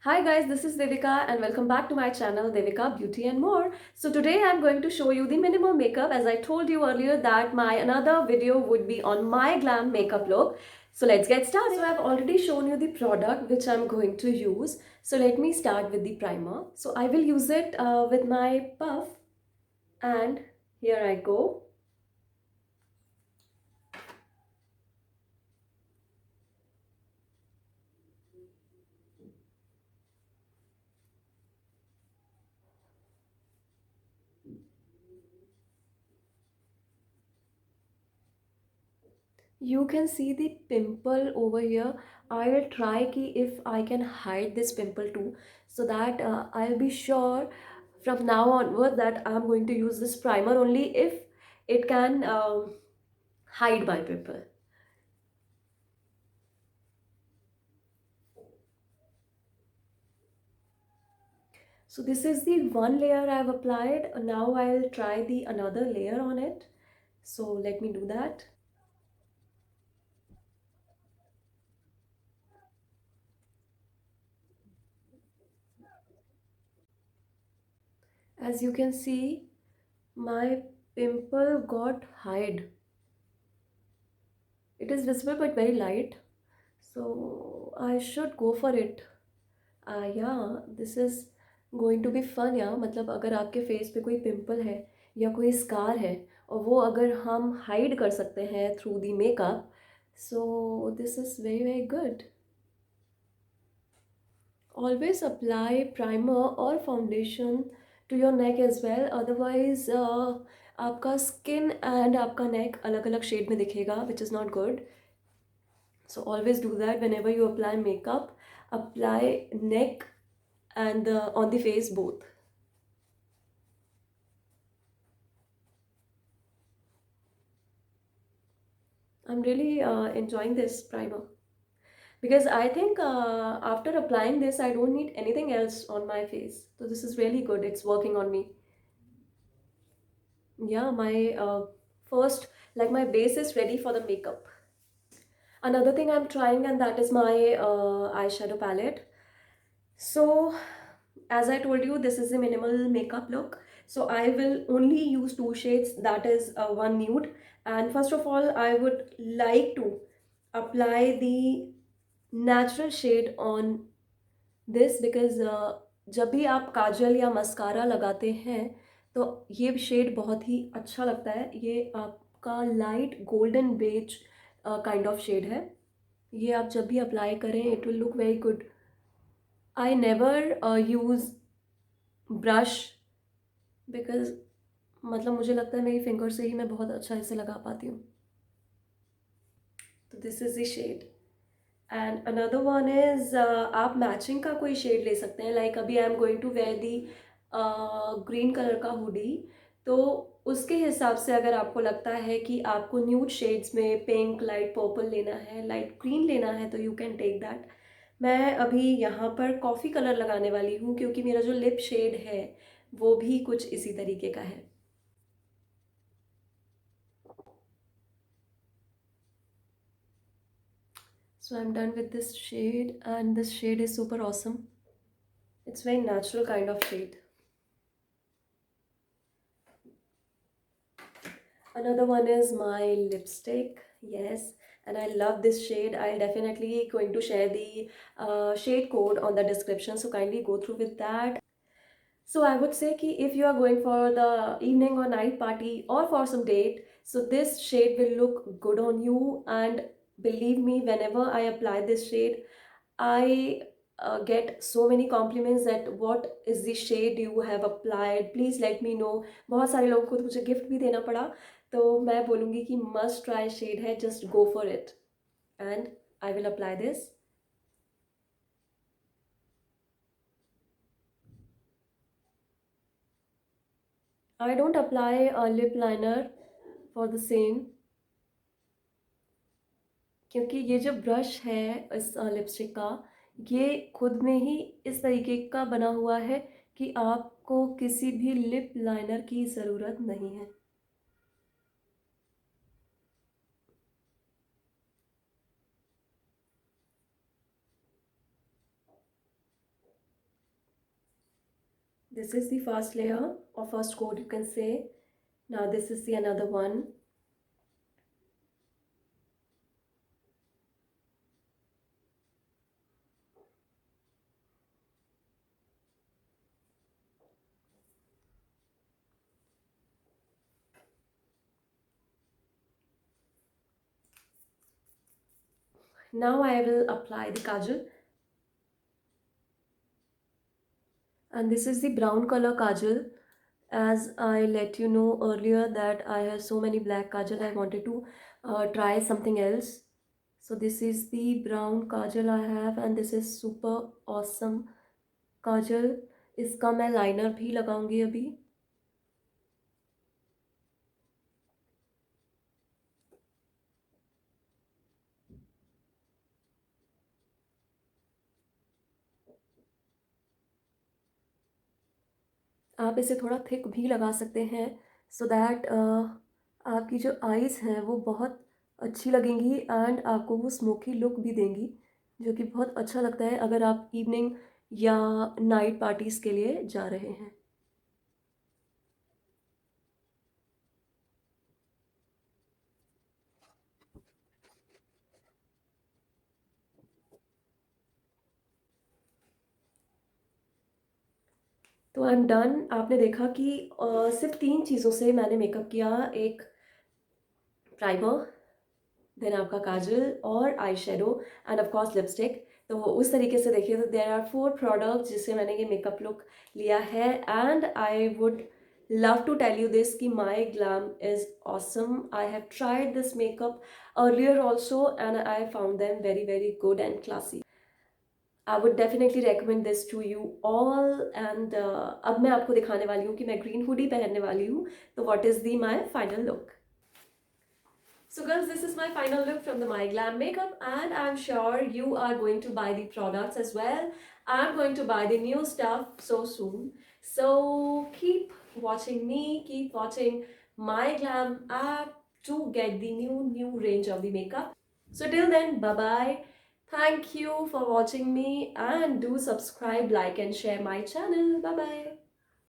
Hi guys, this is Devika and welcome back to my channel Devika Beauty and More. So today I'm going to show you the minimal makeup as I told you earlier that my another video would be on my glam makeup look. So let's get started. So I've already shown you the product which I'm going to use. So let me start with the primer. So I will use it with my puff and here I go. You can see the pimple over here. I'll try ki if I can hide this pimple too, so that I'll be sure from now onward that I'm going to use this primer only if it can hide my pimple. So this is the one layer I've applied. Now I'll try the another layer on it. So let me do that. As you can see, my pimple got hide. It is visible but very light. So I should go for it. या this is going to be fun या मतलब अगर आपके face पे कोई pimple है या कोई स्कार है और वो अगर हम हाइड कर सकते हैं through the makeup, so this is very very good. Always apply primer or foundation to your neck as well, otherwise आपका स्किन एंड आपका नेक अलग अलग शेड में दिखेगा which is not good. So always do that whenever you apply makeup. Apply neck and on the face both. I'm really enjoying this primer because I think after applying this, I don't need anything else on my face. So this is really good. It's working on me. Yeah, my first, like my base is ready for the makeup. Another thing I'm trying, and that is my eyeshadow palette. So, as I told you, this is a minimal makeup look. So I will only use two shades, that is one nude. And first of all, I would like to apply the natural shade on this because जब भी आप काजल या mascara लगाते हैं तो ये shade बहुत ही अच्छा लगता है. ये आपका light golden beige kind of shade है. ये आप जब भी अप्लाई करें it will look very good. I never use brush because मतलब मुझे लगता है मेरी फिंगर से ही मैं बहुत अच्छा इसे लगा पाती हूँ. तो this is the shade. And another one is आप मैचिंग का कोई शेड ले सकते हैं. लाइक अभी I am going to wear the green colour का हुडी. तो उसके हिसाब से अगर आपको लगता है कि आपको न्यूड शेड्स में पिंक, लाइट पर्पल लेना है, लाइट ग्रीन लेना है, तो यू कैन टेक दैट. मैं अभी यहाँ पर कॉफ़ी कलर लगाने वाली हूँ क्योंकि मेरा जो लिप शेड है वो भी कुछ इसी तरीके का है. So I'm done with this shade and this shade is super awesome. It's very natural kind of shade. Another one is my lipstick. Yes, and I love this shade. I'll definitely going to share the shade code on the description, so kindly go through with that. So I would say कि if you are going for the evening or night party or for some date, so this shade will look good on you. And believe me, whenever I apply this shade, I get so many compliments that what is the shade you have applied. Please let me know. बहुत सारे लोगों को तो मुझे gift भी देना पड़ा. तो मैं बोलूँगी कि must try shade है. Just go for it. And I will apply this. I don't apply a lip liner for the same. क्योंकि ये जो ब्रश है इस लिपस्टिक का, ये खुद में ही इस तरीके का बना हुआ है कि आपको किसी भी लिप लाइनर की ज़रूरत नहीं है. This is the first layer or first coat, you can say. Now this is the another one. Now I will apply the kajal, and this is the brown color kajal. As I let you know earlier that I have so many black kajal, I wanted to try something else. So this is the brown kajal I have, and this is super awesome काजल. इसका मैं liner भी लगाऊंगी अभी. आप इसे थोड़ा thick भी लगा सकते हैं सो दैट आपकी जो आईज़ हैं वो बहुत अच्छी लगेंगी एंड आपको वो स्मोकी लुक भी देंगी, जो कि बहुत अच्छा लगता है अगर आप इवनिंग या नाइट पार्टीज़ के लिए जा रहे हैं. तो आई एम डन. आपने देखा कि सिर्फ 3 चीज़ों से मैंने मेकअप किया. एक प्राइमर, देन आपका काजल और eye shadow end of course lipstick. तो उस तरीके से देखिए तो देर आर 4 प्रोडक्ट्स जिससे मैंने ये मेकअप लुक लिया है. And I would love to tell you this कि my glam is awesome. I have tried this makeup earlier also and I found them very very good and classy. I would definitely recommend this to you all. And अब मैं आपको दिखाने वाली हूँ कि मैं green hoodie पहनने वाली हूँ. तो what is the my final look. So girls, this is my final look from the My Glam makeup, and I'm sure you are going to buy the products as well. I'm going to buy the new stuff so soon. So keep watching me, keep watching My Glam app to get the new range of the makeup. So till then, bye bye. Thank you for watching me and do subscribe, like and share my channel. Bye bye.